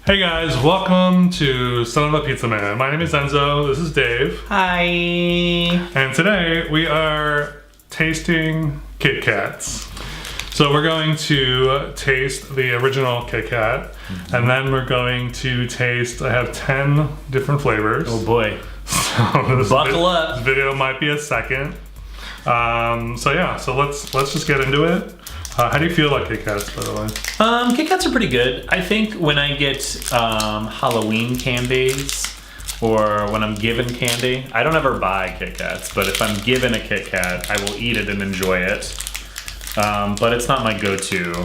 Hey guys, welcome to SonofaPizzaMan. My name is Enzo, this is Dave. Hi. And today we are tasting Kit Kats. So we're going to taste the original Kit Kat, and then we're going to taste, I have 10 different flavors. Oh boy. So Buckle up. This video might be a second. So let's just get into it. How do you feel about Kit Kats, by the way? Kit Kats are pretty good. I think when I get Halloween candies or when I'm given candy, I don't ever buy Kit Kats, but if I'm given a Kit Kat, I will eat it and enjoy it. But it's not my go-to.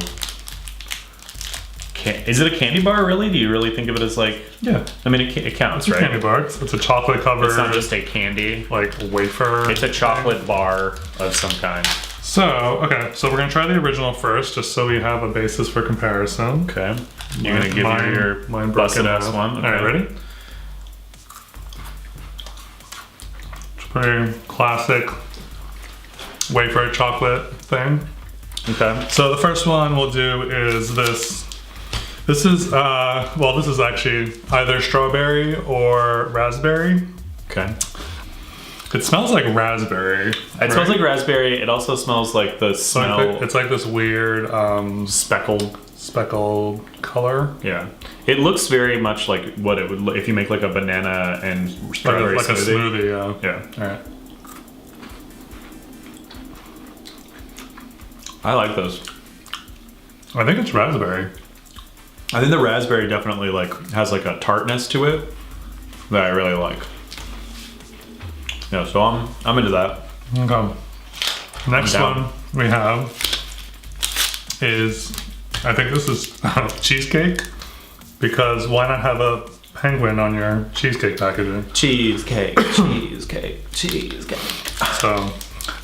Is it a candy bar, really? Do you really think of it as like... Yeah. I mean, it counts, It's a right? candy bar. It's a chocolate covered... It's not just a candy. Like wafer. It's a chocolate bar of some kind. So we're gonna try the original first, just so we have a basis for comparison. Okay. You're gonna give me your busted ass one. Okay. All right, ready? It's pretty classic wafer chocolate thing. Okay. So the first one we'll do is this. This is actually either strawberry or raspberry. Okay. It smells like raspberry. It smells like raspberry. It also smells like the smell. It's like this weird speckled color. Yeah. It looks very much like what it would look if you make like a banana and strawberry like smoothie. a smoothie, Yeah. All right. I like those. I think it's raspberry. I think the raspberry definitely like has like a tartness to it that I really like. Yeah, so I'm into that. Okay. Next one we have is, I think this is cheesecake, because why not have a penguin on your cheesecake packaging? Cheesecake, cheesecake, cheesecake. So,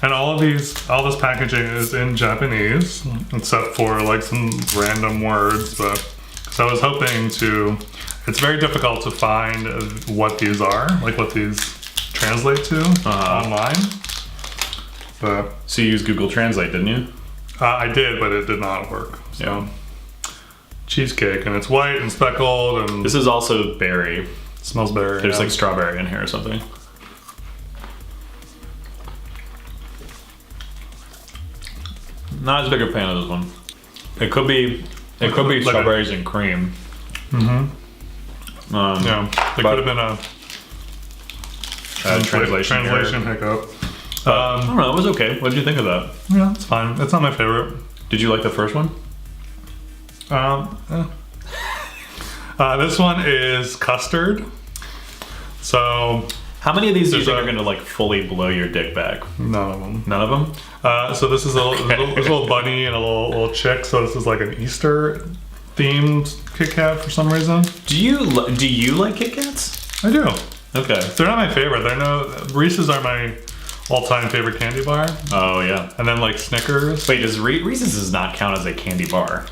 and all this packaging is in Japanese, except for like some random words, but so I was hoping to, it's very difficult to find what these are, like what these translate to online. But So you used Google Translate, didn't you? I did, but it did not work. So Yeah. cheesecake, and it's white and speckled, and This is also berry. smells berry. There's like strawberry in here or something. Not as big a fan of this one. It could be like strawberries and cream. Yeah, there could have been a translation hiccup. I don't know, it was okay. What did you think of that? Yeah, it's fine. It's not my favorite. Did you like the first one? This one is custard. So How many of these do you There's think a- are going to like fully blow your dick back? none of them. None of them? So this is there's a little bunny and a little chick. So this is like an Easter themed Kit Kat for some reason. Do you like Kit Kats? I do. Okay. They're not my favorite. Reese's are my all-time favorite candy bar, Oh yeah. and then like Snickers. Wait, does Reese's does not count as a candy bar?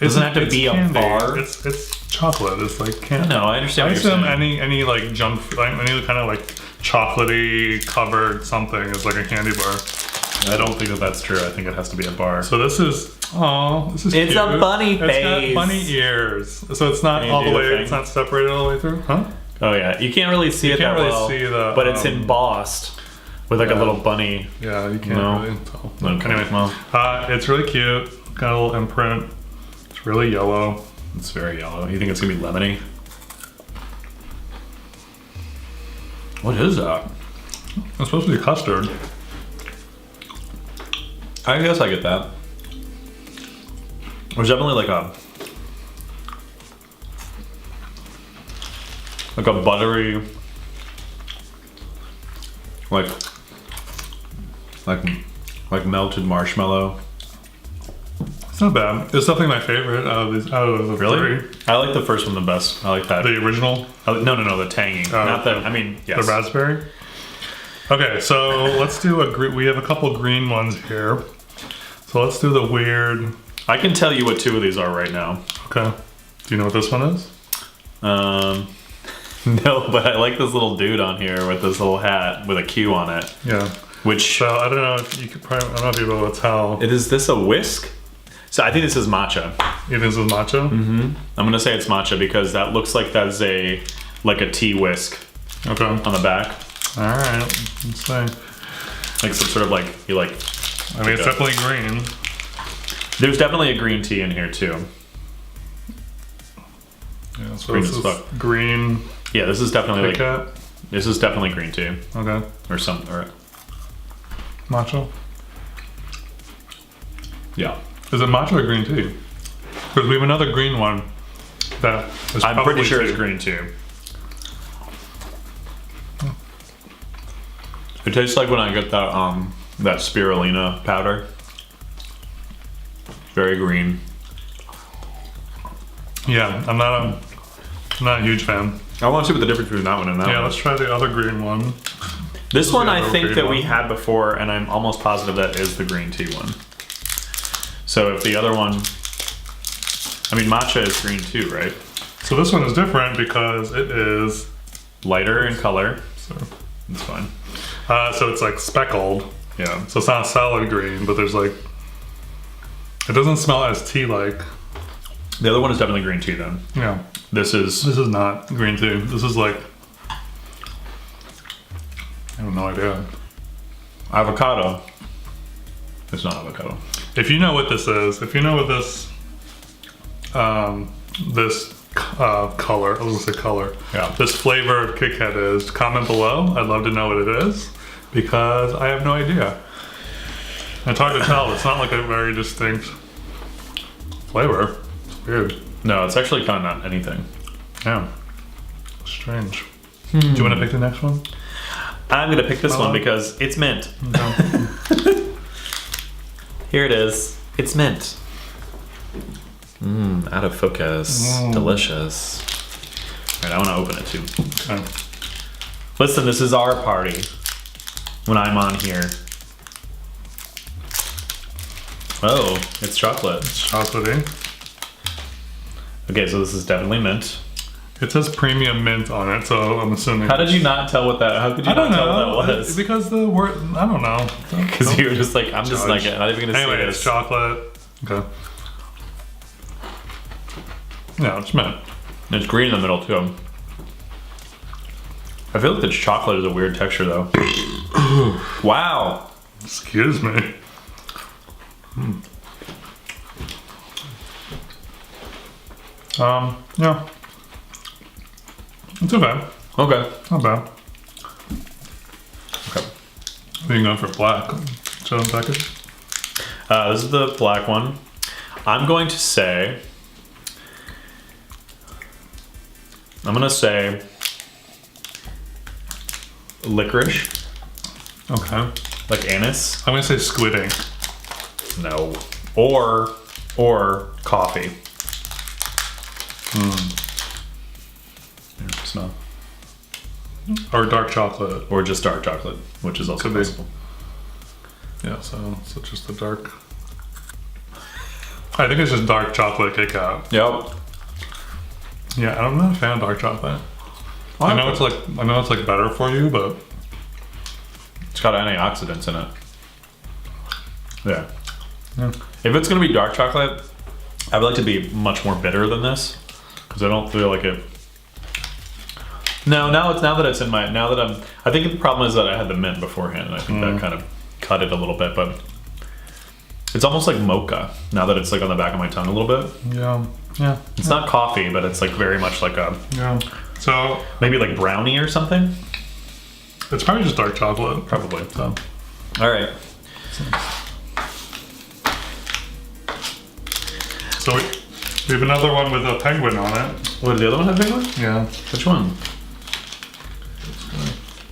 Doesn't have to It's be a candy. bar. It's chocolate. It's like candy. No, I understand I what you're assume saying. any like junk, like any kind of like chocolatey covered something is like a candy bar. I don't think that that's true. I think it has to be a bar. So this is It's cute. a bunny It's got face. bunny ears, so it's not Can you all the do the way. thing? It's not separated all the way through, huh? Oh yeah, you can't really see it can't that really well, see the, but it's embossed with like a yeah. little bunny. Yeah, you can't No. really tell. Okay, Anyway, well. it's really cute. Got a little imprint. It's really yellow. It's very yellow. You think it's gonna be lemony? What is that? It's supposed to be custard. I guess I get that. There's definitely like a buttery, like melted marshmallow. It's not bad. It's definitely my favorite out of the Really? three. I like the first one the best. I like that. The original, No, the tangy. Not the. I mean, yes. the raspberry. Okay, so let's do we have a couple green ones here. So let's do the weird. I can tell you what two of these are right now. Okay. Do you know what this one is? No, but I like this little dude on here with this little hat with a Q on it. Yeah. Which So I don't know if you could probably, I don't know if you'll be able to tell. is this a whisk? So I think this is matcha. You think this is matcha? I'm gonna say it's matcha because that looks like that's a tea whisk Okay. on the back. All right. Let's see. Like some sort of like I mean, it's definitely green. There's definitely a green tea in here too. Yeah, so Green this as is fuck. green Yeah, this is definitely Kit like Kat. this is definitely green tea Okay. or something. Or Matcha. yeah, Is it matcha or green tea? Because we have another green one that is I'm pretty probably sure tea. it's green too. It tastes like when I get that spirulina powder. Very green. Yeah, I'm not a huge fan. I want to see what the difference between that one and that Yeah, one. let's try the other green one. This one the I other think green that we one. had before, and I'm almost positive that is the green tea one. So if the other one, I mean matcha is green too, right? So this one is different because it is Lighter in color. so, It's fine. so it's like speckled. Yeah. So it's not solid green, but there's like it doesn't smell as tea like. The other one is definitely green tea then. Yeah. This is This is not green tea. This is like I have no idea. avocado. It's not avocado. If you know what this is, if you know what this color, I was gonna say color, Yeah. this flavor of Kit Kat is, comment below. I'd love to know what it is because I have no idea. It's hard to tell. It's not like a very distinct flavor. It's weird. No, it's actually kind of not anything. Yeah. Strange. Do you want to pick the next one? I'm gonna pick this one Mellow? because it's mint. No. Here it is. It's mint. Out of focus. Delicious. All right, I want to open it too. Okay. Listen, this is our party when I'm on here. Oh, it's chocolate. Chocolatey. Okay, so this is definitely mint. It says premium mint on it, so I'm assuming. How did you not tell what that? How could you I don't not tell know. what that was? Because the word, I don't know. Because you were just like, I'm just judge. not even gonna Anyway, say it's this. chocolate. Okay. Yeah, it's mint. It's green in the middle too. I feel like the chocolate is a weird texture though. Wow. Excuse me. Yeah. It's okay. Okay. Not bad. Okay. We can go for black. Show them package. This is the black one. I'm going to say. I'm gonna say licorice, Okay. like anise. I'm gonna say squidding. No. Or coffee. Here, smell. Or dark chocolate. Or just dark chocolate, which is also Could be. possible. Yeah, so just the dark. I think it's just dark chocolate Kit Kat. Yep. Yeah, I'm not a fan of dark chocolate. I know it's like better for you, but It's got antioxidants in it. Yeah. yeah. If it's gonna be dark chocolate, I would like to be much more bitter than this, because I don't feel like it. No, now that it's in my, I think the problem is that I had the mint beforehand, and I think that kind of cut it a little bit, but it's almost like mocha now that it's like on the back of my tongue a little bit. Yeah. It's not coffee, but it's like very much like a, Yeah. So maybe like brownie or something. it's probably just dark chocolate. Probably. So All right. So we have another one with a penguin on it. What did the other one have penguin? Yeah. Which one?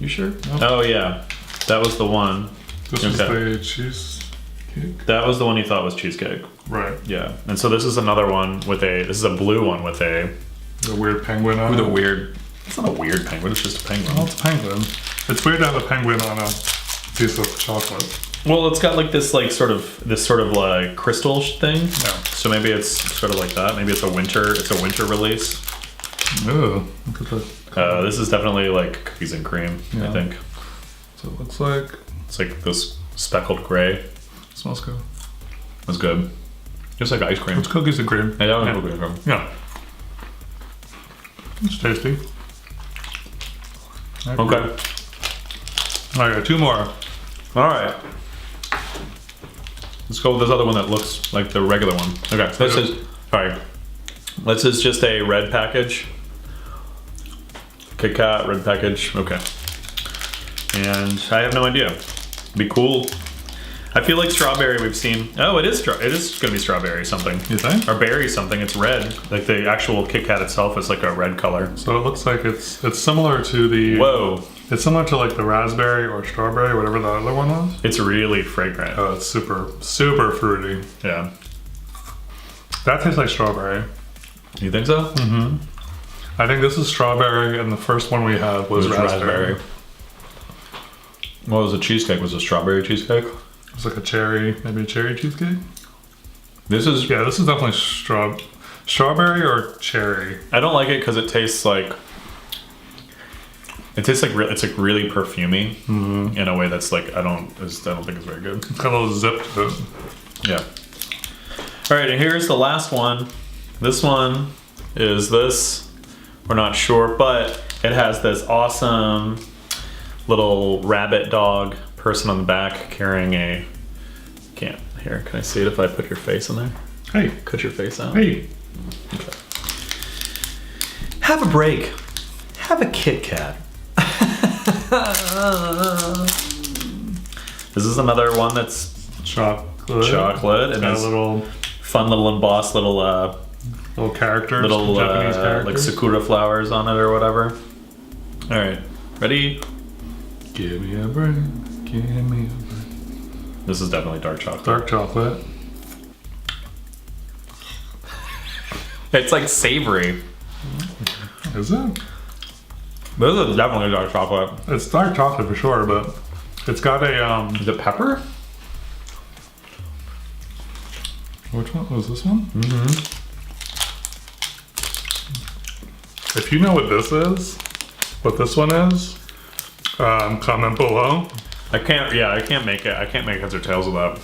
You sure? Oh yeah, that was the one. This is Okay. the cheesecake. That was the one you thought was cheesecake. Right. Yeah, and so this is another one with a. This is a blue one with a The weird penguin on with it. a weird. It's not a weird penguin. It's just a penguin. Well, it's a penguin. It's weird to have a penguin on a piece of chocolate. Well, it's got like this sort of like crystal thing. Yeah. So maybe it's sort of like that. Maybe it's a winter release. Ooh, look at that. This is definitely like cookies and cream. Yeah. I think So it looks like it's like this speckled gray. smells good. It's good. Just like ice cream. It's cookies and cream. I don't know cookies and cream. Yeah. It's tasty. Okay. All right, 2 more. All right. Let's go with this other one that looks like the regular one. Okay. This is sorry. This is just a red package. Kit Kat red package. Okay. And I have no idea. Be cool. I feel like strawberry we've seen. Oh, it is gonna be strawberry something. You think? Or berry something. It's red. Like the actual Kit Kat itself is like a red color. So it looks like it's similar to the. Whoa. It's similar to like the raspberry or strawberry, whatever the other one was. It's really fragrant. Oh, it's super fruity. Yeah. That tastes like strawberry. You think so? Mm-hmm. I think this is strawberry, and the first one we had was raspberry. What was the cheesecake? Was it a strawberry cheesecake? It was like maybe a cherry cheesecake. This is definitely strawberry or cherry. I don't like it because it tastes like it's like really perfumey in a way that's like I don't think it's very good. It's got a little zip to it. Yeah. All right, and here's the last one. This one is this. We're not sure, but it has this awesome little rabbit dog person on the back carrying a. Can I see it if I put your face in there? Hey. Cut your face out. Hey. Okay. Have a break. Have a Kit Kat. This is another one that's chocolate and got has a little fun little embossed little characters, little Japanese like characters. sakura flowers on it or whatever. All right, ready? Give me a break. Give me a break. This is definitely dark chocolate. Dark chocolate. It's like savory. Is it? This is definitely dark chocolate. It's dark chocolate for sure, but it's got a Is it pepper? Which one was this one? Mm-hmm. If you know what this is, what this one is, comment below. I can't make it. I can't make heads or tails of that.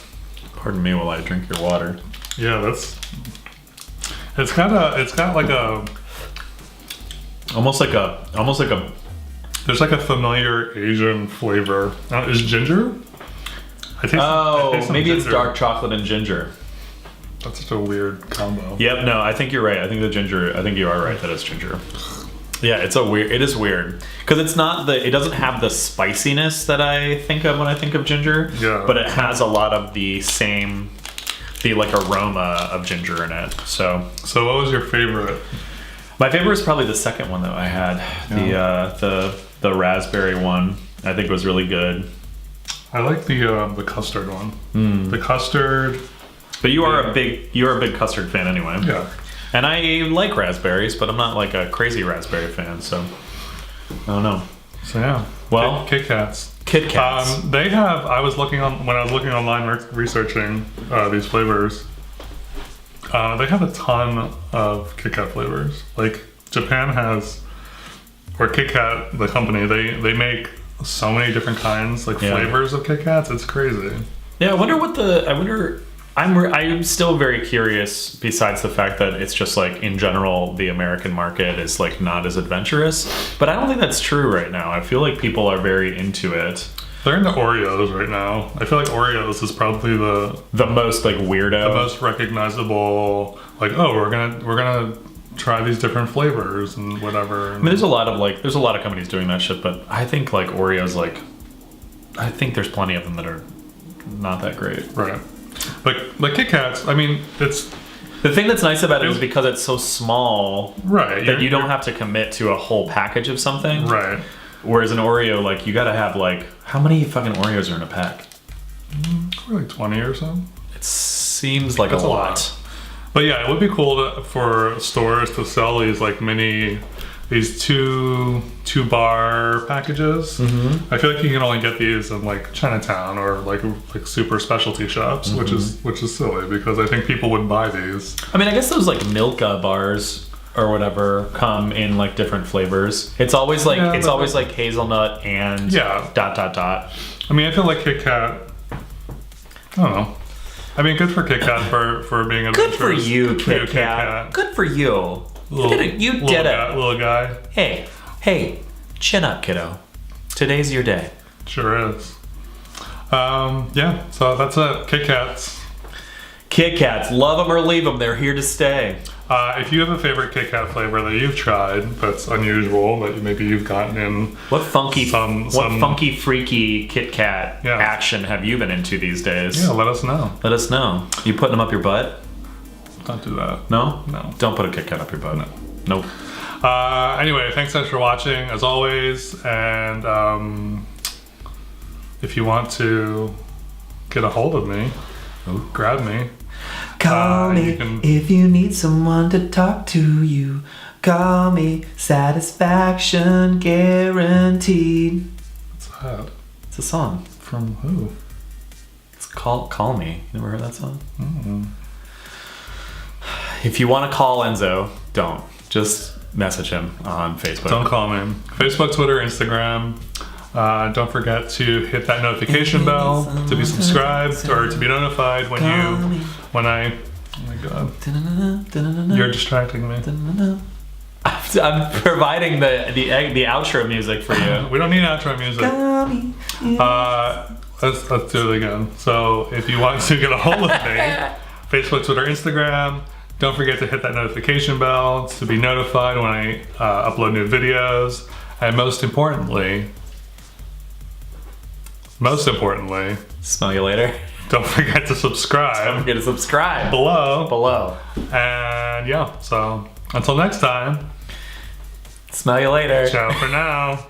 Pardon me while I drink your water. Yeah, it's got like a Almost like a. there's like a familiar Asian flavor. Is ginger? I taste some Maybe it's ginger. dark chocolate and ginger. That's such a weird combo. Yep. No, I think you're right. I think you are right that it's ginger. Yeah, it is weird because it doesn't have the spiciness that I think of when I think of ginger. Yeah. But it has a lot of the like aroma of ginger in it. So what was your favorite? my favorite is probably the second one that I had. Yeah. The raspberry one. I think was really good. I like the custard one. The custard. But you're a big custard fan anyway. Yeah. And I like raspberries, but I'm not like a crazy raspberry fan, so I don't know. So yeah. Well, Kit Kats. Kit Kats. They have. When I was looking online researching these flavors. They have a ton of Kit Kat flavors. Like Japan has, or Kit Kat, the company, they make so many different kinds, flavors of Kit Kats. It's crazy. Yeah, I'm still very curious, besides the fact that it's just like in general the American market is like not as adventurous, but I don't think that's true right now. I feel like people are very into it. They're into Oreos right now. I feel like Oreos is probably the most like weirdo, the most recognizable. Like, oh, we're gonna try these different flavors and whatever. I mean, there's a lot of companies doing that shit, but I think like Oreos, I think there's plenty of them that are not that great. Right. Like Kit Kats, I mean, it's... The thing that's nice about it is because it's so small, right, that you don't have to commit to a whole package of something. Right. Whereas an Oreo, like, you gotta have, like... How many fucking Oreos are in a pack? Like 20 or so. It seems like That's a lot. But yeah, it would be cool for stores to sell these two bar packages. Mm-hmm. I feel like you can only get these in like Chinatown or like super specialty shops, mm-hmm. which is silly because I think people would buy these. I mean, I guess those like Milka bars or whatever come in like different flavors. It's always like like hazelnut and ... I mean, I feel like Kit Kat, I don't know. I mean, good for Kit Kat for being adventurous. Good for you, Good for Kit Kat. Good for you. You did it. You did it. Little guy. Hey, chin up, kiddo. Today's your day. Sure is. Yeah, so that's it. Kit Kats. Kit Kats, love them or leave them. They're here to stay. If you have a favorite Kit Kat flavor that you've tried that's unusual, that maybe you've gotten in, what funky, freaky Kit Kat action have you been into these days? Yeah, let us know. Let us know. You putting them up your butt? Don't do that. No? No. Don't put a Kit Kat up your butt. No. Nope. Anyway, thanks so much for watching, as always. And if you want to get a hold of me, grab me. Call me if you need someone to talk to you. Call me, satisfaction guaranteed. What's that? It's a song. From who? It's Call Me. You never heard that song? Mm-hmm. If you want to call Enzo, don't. Just message him on Facebook. Don't call me. Facebook, Twitter, Instagram. Don't forget to hit that notification bell to be subscribed or to be notified when I. Oh my god! You're distracting me. I'm providing the outro music for you. We don't need outro music. Let's do it again. So if you want to get a hold of me, Facebook, Twitter, Instagram. Don't forget to hit that notification bell to be notified when I upload new videos. And most importantly, smell you later. Don't forget to subscribe. Don't forget to subscribe. Below. And yeah, so until next time. Smell you later. Ciao for now.